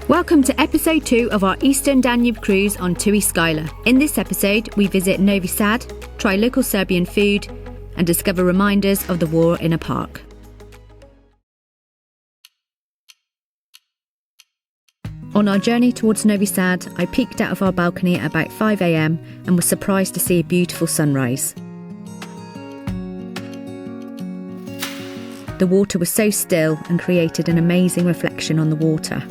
Welcome to episode 2 of our Eastern Danube cruise on Tui Skyla. In this episode, we visit Novi Sad, try local Serbian food, and discover reminders of the war in a park. On our journey towards Novi Sad, I peeked out of our balcony at about 5 a.m. and was surprised to see a beautiful sunrise. The water was so still and created an amazing reflection on the water.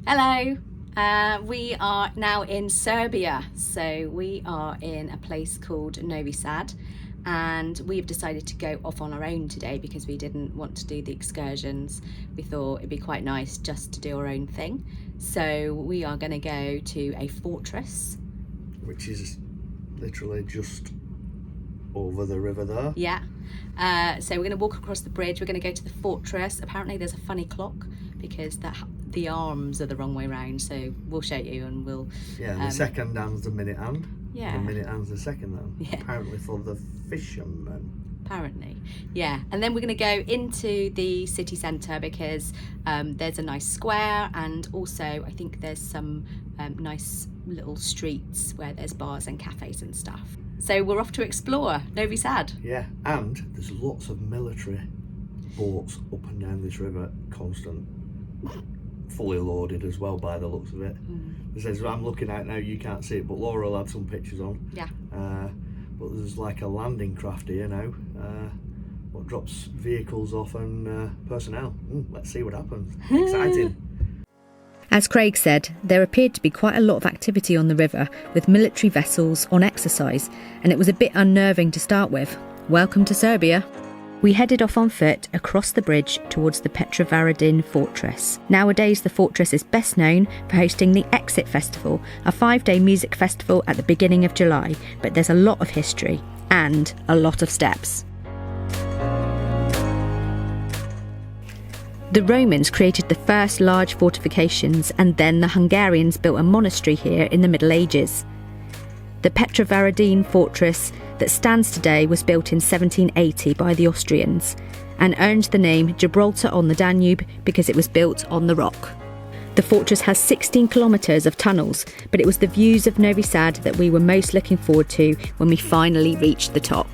Hello, we are now in Serbia, so we are in a place called Novi Sad, and we've decided to go off on our own today because we didn't want to do the excursions. We thought it'd be quite nice just to do our own thing, so we are going to go to a fortress, which is literally just over the river there. Yeah, so we're going to walk across the bridge. We're going to go to the fortress. Apparently there's a funny clock because the arms are the wrong way round, so we'll show you and we'll... Yeah, the second hand's the minute hand. Yeah. The minute hand's the second hand. Yeah. Apparently for the fishermen. Apparently, yeah. And then we're going to go into the city centre because there's a nice square, and also I think there's some nice little streets where there's bars and cafes and stuff. So we're off to explore Novi Sad. Yeah, and there's lots of military boats up and down this river, constant, fully loaded as well by the looks of it. It says, I'm looking out now, you can't see it, but Laura will have some pictures on. Yeah. But there's like a landing craft here now, what drops vehicles off and personnel. Let's see what happens. Exciting. As Craig said, there appeared to be quite a lot of activity on the river with military vessels on exercise, and it was a bit unnerving to start with. Welcome to Serbia. We headed off on foot across the bridge towards the Petrovaradin Fortress. Nowadays, the fortress is best known for hosting the Exit Festival, a 5-day music festival at the beginning of July, but there's a lot of history and a lot of steps. The Romans created the first large fortifications, and then the Hungarians built a monastery here in the Middle Ages. The Petrovaradin Fortress that stands today was built in 1780 by the Austrians and earned the name Gibraltar on the Danube because it was built on the rock. The fortress has 16 kilometres of tunnels, but it was the views of Novi Sad that we were most looking forward to when we finally reached the top.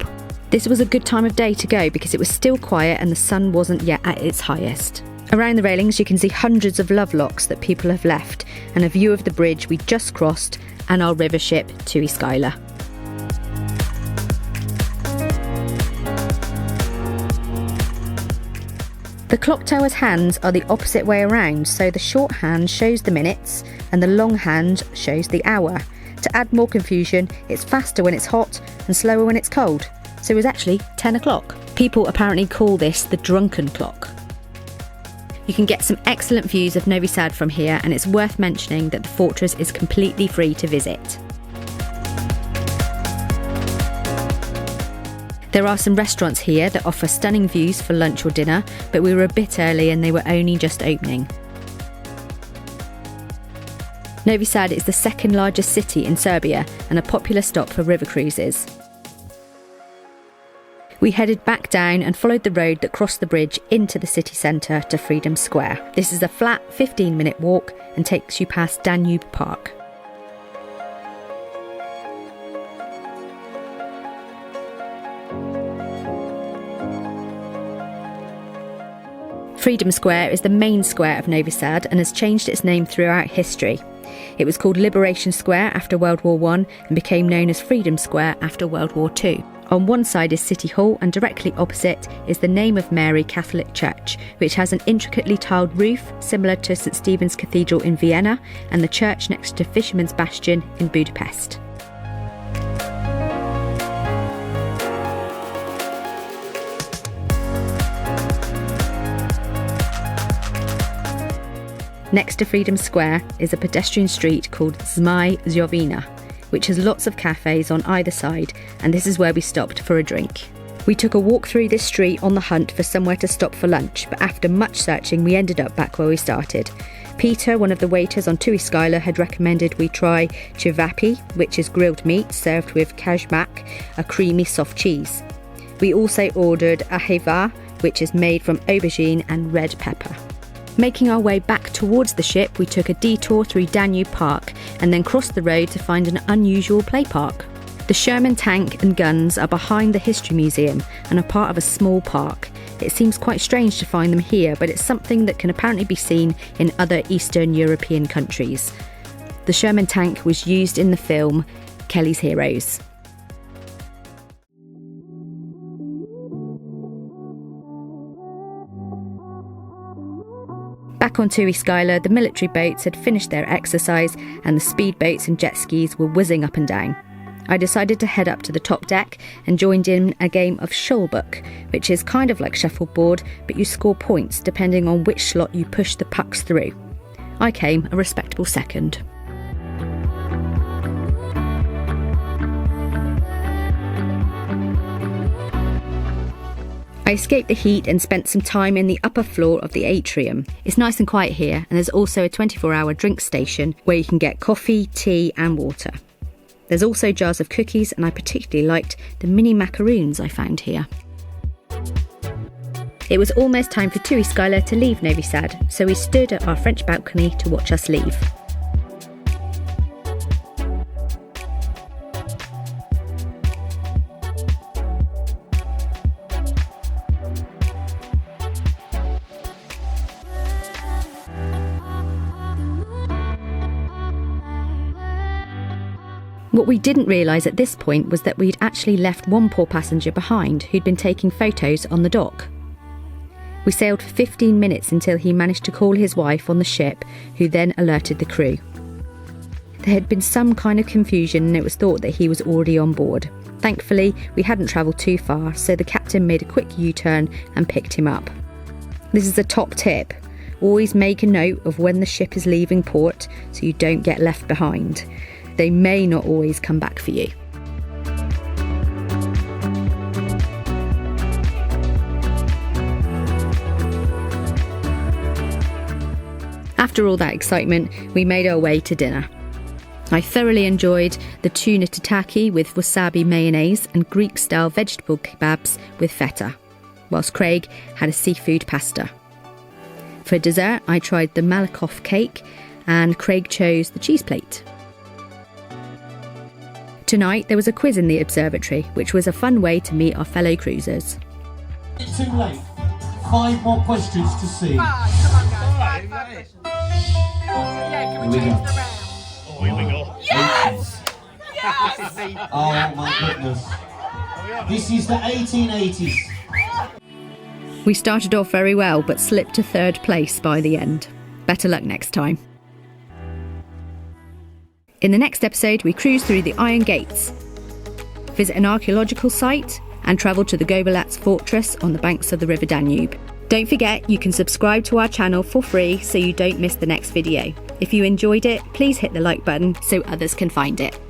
This was a good time of day to go because it was still quiet and the sun wasn't yet at its highest. Around the railings you can see hundreds of love locks that people have left, and a view of the bridge we just crossed and our river ship Tui Skyla. The clock tower's hands are the opposite way around, so the short hand shows the minutes and the long hand shows the hour. To add more confusion, it's faster when it's hot and slower when it's cold, so it was actually 10 o'clock. People apparently call this the drunken clock. You can get some excellent views of Novi Sad from here, and it's worth mentioning that the fortress is completely free to visit. There are some restaurants here that offer stunning views for lunch or dinner, but we were a bit early and they were only just opening. Novi Sad is the second largest city in Serbia and a popular stop for river cruises. We headed back down and followed the road that crossed the bridge into the city centre to Freedom Square. This is a flat 15-minute walk and takes you past Danube Park. Freedom Square is the main square of Novi Sad and has changed its name throughout history. It was called Liberation Square after World War I and became known as Freedom Square after World War II. On one side is City Hall, and directly opposite is the Name of Mary Catholic Church, which has an intricately tiled roof similar to St Stephen's Cathedral in Vienna and the church next to Fisherman's Bastion in Budapest. Next to Freedom Square is a pedestrian street called Zmaj Zjovina, which has lots of cafes on either side, and this is where we stopped for a drink. We took a walk through this street on the hunt for somewhere to stop for lunch, but after much searching we ended up back where we started. Peter, one of the waiters on Tui Skyla, had recommended we try Cevapi, which is grilled meat served with Kajmak, a creamy soft cheese. We also ordered Ajvar, which is made from aubergine and red pepper. Making our way back towards the ship, we took a detour through Danube Park and then crossed the road to find an unusual play park. The Sherman tank and guns are behind the History Museum and are part of a small park. It seems quite strange to find them here, but it's something that can apparently be seen in other Eastern European countries. The Sherman tank was used in the film Kelly's Heroes. Back on Tui Skyla, the military boats had finished their exercise and the speedboats and jet skis were whizzing up and down. I decided to head up to the top deck and joined in a game of Schulbuck, which is kind of like shuffleboard, but you score points depending on which slot you push the pucks through. I came a respectable second. I escaped the heat and spent some time in the upper floor of the atrium. It's nice and quiet here, and there's also a 24-hour drink station where you can get coffee, tea and water. There's also jars of cookies, and I particularly liked the mini macaroons I found here. It was almost time for Tui Skyla to leave Novi Sad, so we stood at our French balcony to watch us leave. What we didn't realise at this point was that we'd actually left one poor passenger behind who'd been taking photos on the dock. We sailed for 15 minutes until he managed to call his wife on the ship, who then alerted the crew. There had been some kind of confusion and it was thought that he was already on board. Thankfully, we hadn't travelled too far, so the captain made a quick U-turn and picked him up. This is a top tip. Always make a note of when the ship is leaving port so you don't get left behind. They may not always come back for you. After all that excitement, we made our way to dinner. I thoroughly enjoyed the tuna tataki with wasabi mayonnaise and Greek-style vegetable kebabs with feta, whilst Craig had a seafood pasta. For dessert, I tried the malakoff cake and Craig chose the cheese plate. Tonight, there was a quiz in the observatory, which was a fun way to meet our fellow cruisers. It's too late. 5 more questions to see. Come on, guys. 5 questions. Yeah, can we change the round? Oh, here we go. Yes! Yes! Oh my goodness. This is the 1880s. We started off very well, but slipped to 3rd place by the end. Better luck next time. In the next episode, we cruise through the Iron Gates, visit an archaeological site, and travel to the Novi Fortress on the banks of the River Danube. Don't forget, you can subscribe to our channel for free so you don't miss the next video. If you enjoyed it, please hit the like button so others can find it.